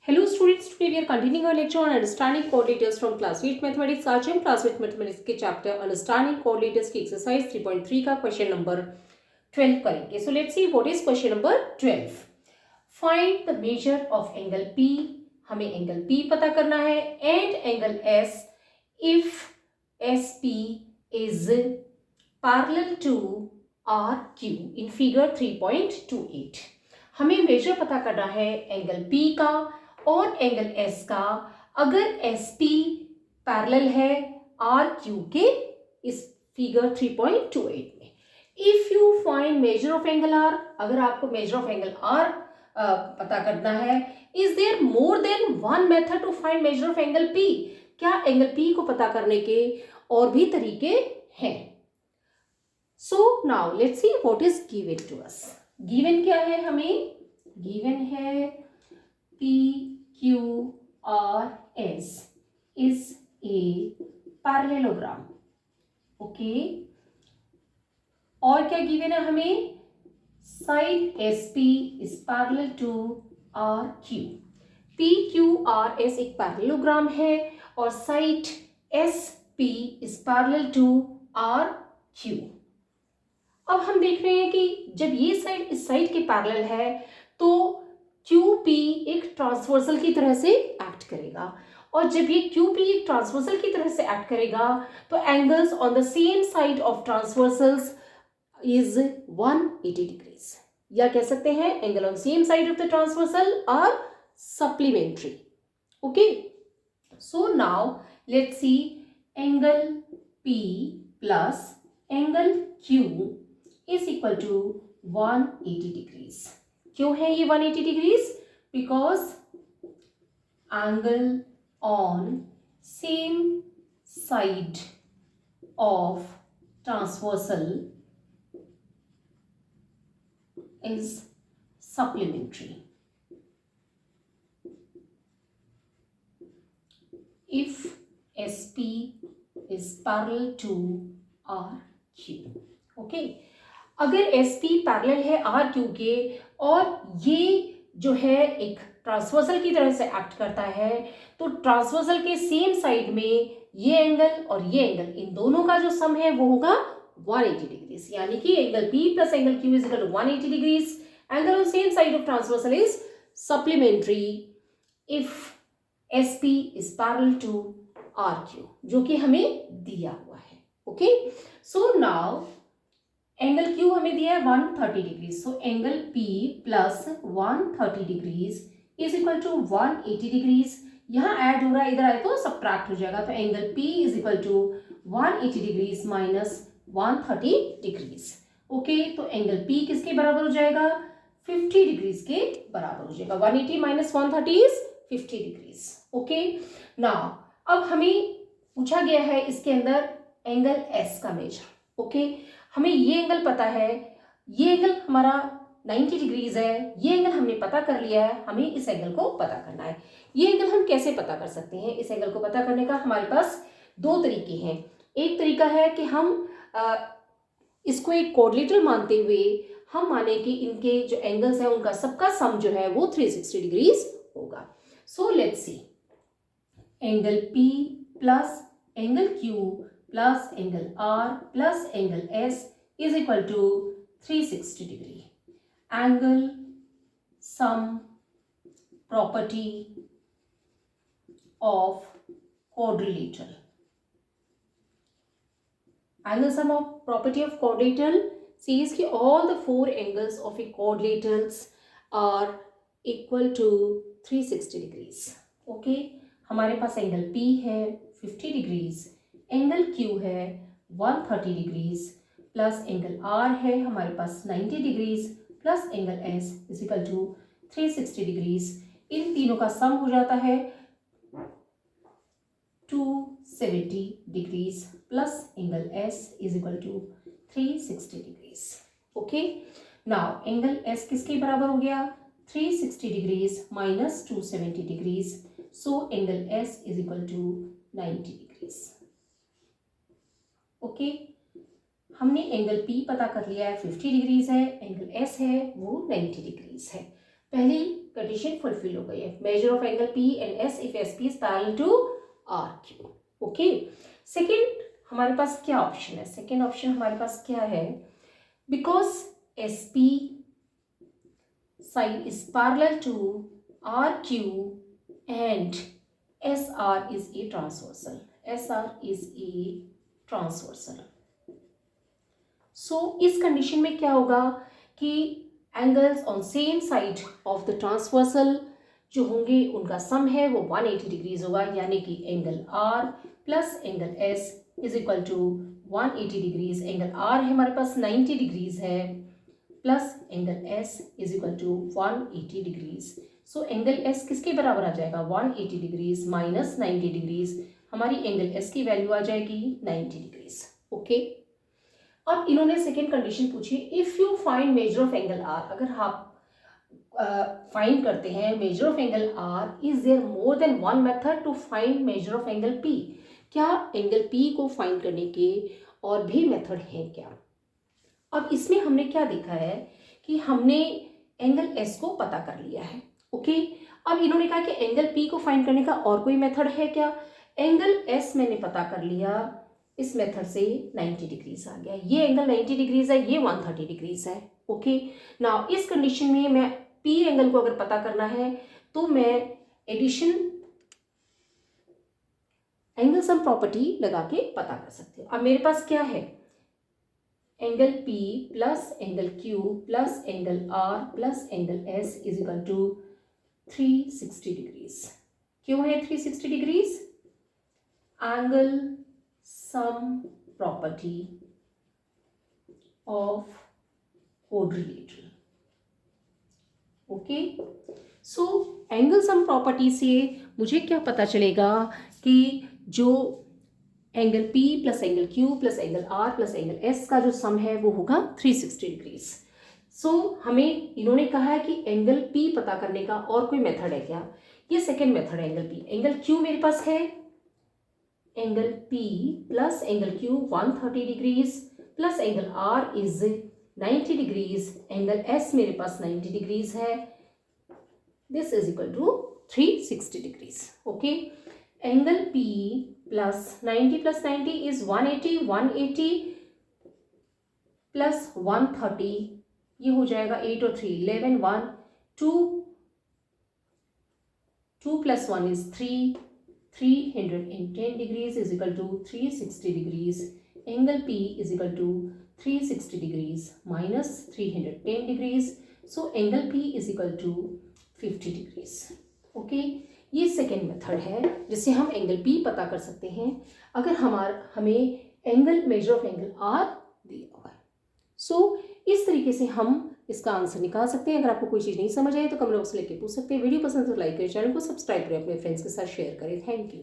Hello students, today we are continuing our lecture on understanding coordinators from class 8 mathematics. आज हम class 8 mathematics के chapter understanding coordinators की exercise 3.3 का question number 12 करेंगे। So let's see what is question number 12। Find the measure of angle P। हमें angle P पता करना है and angle S if SP is parallel to RQ in figure 3.28। हमें major पता करना है एंगल P का और एंगल S का अगर SP पैरेलल है RQ के इस फिगर 3.28 में। If you find measure of angle R, अगर आपको मेजर ऑफ एंगल R पता करना है, is there more than one method to find measure of angle P? क्या एंगल P को पता करने के और भी तरीके हैं? So now let's see what is given to us. Given क्या है हमें? गिवन है PQRS is a parallelogram. Okay, और क्या गिवन है हमें? Side SP is parallel to RQ. PQRS एक पैरेललोग्राम है और side SP is parallel to RQ. अब हम देख रहे हैं कि जब ये साइड इस साइड के पैरेलल है तो QP एक ट्रांसवर्सल की तरह से एक्ट करेगा, और जब ये QP एक ट्रांसवर्सल की तरह से एक्ट करेगा तो angles on the same side of transversals is 180 degrees, या कह सकते हैं angle on same side of the transversal are supplementary. Okay, so now let's see angle P plus angle Q is equal to 180 degrees. क्यों है ये 180 degrees? Because angle on same side of transversal is supplementary. If SP is parallel to RQ. Okay, अगर SP parallel है RQ के और ये जो है एक ट्रांसवर्सल की तरह से एक्ट करता है, तो ट्रांसवर्सल के सेम साइड में ये एंगल और ये एंगल, इन दोनों का जो सम है वो होगा 180 डिग्रीज. यानी कि angle P plus angle Q is equal to 180 degrees. Angle on same side of transversal is supplementary if SP is parallel to RQ, जो कि हमें दिया हुआ है. Okay, so now angle Q हमें दिया है 130 degrees. So angle P plus 130 degrees is equal to 180 degrees. यहाँ ऐड हो रहा है, इधर आए तो सब्ट्रैक्ट हो जाएगा, तो angle P is equal to 180 degrees minus 130 degrees. Okay, तो एंगल P किसके बराबर हो जाएगा? 50 डिग्रीज के बराबर हो जाएगा. 180 minus 130 is 50 degrees. Okay, now अब हमें पूछा गया है इसके अंदर एंगल S का मेजर. ओके, हमें ये एंगल पता है, ये एंगल हमारा 90 डिग्रीज है, ये एंगल हमने पता कर लिया है, हमें इस एंगल को पता करना है. ये एंगल हम कैसे पता कर सकते हैं? इस एंगल को पता करने का हमारे पास दो तरीके हैं. एक तरीका है कि हम इसको एक कोऑर्डिनेटर मानते हुए हम माने कि इनके जो एंगल्स हैं उनका सबका सम जो है वो 360 डिग्रीज होगा. So let's see angle P plus angle Q plus angle R plus angle S is equal to 360 degree. Angle sum property of quadrilateral. Angle sum of property of quadrilateral says कि all the four angles of a quadrilaterals are equal to 360 degrees. Okay, हमारे पास angle P है 50 degrees, angle Q है 130 degrees, plus angle R है हमारे पास 90 degrees, plus angle S is equal to 360 degrees. इन तीनों का सम हो जाता है 270 degrees plus angle S is equal to 360 degrees. Okay, now angle S किसके बराबर हो गया? 360 degrees minus 270 degrees. So angle S is equal to 90 degrees. Okay, हमने एंगल P पता कर लिया है 50 डिग्रीज है, एंगल S है वो 90 डिग्रीज है. पहली कंडीशन फुलफिल हो गई है. Measure of angle P and S if S P is parallel to R Q. Okay. Second हमारे पास क्या ऑप्शन है? सेकेंड ऑप्शन हमारे पास क्या है? Because S P side is parallel to RQ and SR is a transversal. SR is a transversal. So इस condition में क्या होगा कि angles on same side of the transversal जो होंगे उनका सम है वो 180 डिग्रीज होगा, यानी कि angle R plus angle S is equal to 180 degrees. Angle R है हमारे पास 90 डिग्रीज है plus angle S is equal to 180 degrees. So angle S किसके बराबर आ जाएगा? 180 डिग्रीज माइनस 90 डिग्रीज. हमारी एंगल S की वैल्यू आ जाएगी 90 डिग्रीज. ओके. अब इन्होंने सेकेंड कंडीशन पूछी, if you find measure of angle R. अगर आप फाइंड करते हैं major of angle R, is there more than one method to find measure of angle P. क्या एंगल P को फाइंड करने के और भी मेथड हैं क्या? अब इसमें हमने क्या देखा है कि हमने एंगल S को पता कर लिया है. ओके. अब इन्होंने कहा कि एंगल P को फाइंड करने का और कोई मेथड है क्या? एंगल S मैंने पता कर लिया, इस मेथड से 90 डिग्रीज आ गया. ये एंगल 90 डिग्रीज है, ये 130 डिग्रीज है. ओके. नाउ इस कंडीशन में मैं P एंगल को अगर पता करना है तो मैं एडिशन एंगल सम प्रॉपर्टी लगा के पता कर सकती हूँ. अब मेरे पास क्या है? Angle P plus angle Q plus angle R plus angle S is equal to 360 degrees. क्यों है 360 degrees? Angle sum property of quadrilateral. Okay. So angle sum property से मुझे क्या पता चलेगा कि जो angle P plus angle Q plus angle R plus angle S का जो सम है वो होगा 360 डिग्रीज. सो हमें इन्होंने कहा है कि एंगल P पता करने का और कोई मेथड है क्या? ये सेकेंड मेथड है एंगल P. एंगल Q मेरे पास है angle P plus angle Q 130 degrees plus angle R is 90 degrees. Angle S मेरे पास 90 डिग्रीज है. This is equal to 360 degrees. Okay. Angle P plus 90 is 180, 180 plus 130 ये हो जाएगा 8 और 3 11, 1 2 2 plus 1 is 3 310 degrees is equal to 360 degrees. Angle P is equal to 360 degrees minus 310 degrees. So angle P is equal to 50 degrees. Okay. ये second method है जिससे हम angle P पता कर सकते हैं अगर हमें angle measure of angle R दिया हुआ है. सो इस तरीके से हम इसका आंसर निकाल सकते हैं. अगर आपको कोई चीज़ नहीं समझ आए तो कमेंट बॉक्स में लेके पूछ सकते हैं. वीडियो पसंद तो लाइक करें, चैनल को सब्सक्राइब करें, अपने फ्रेंड्स के साथ शेयर करें. Thank you.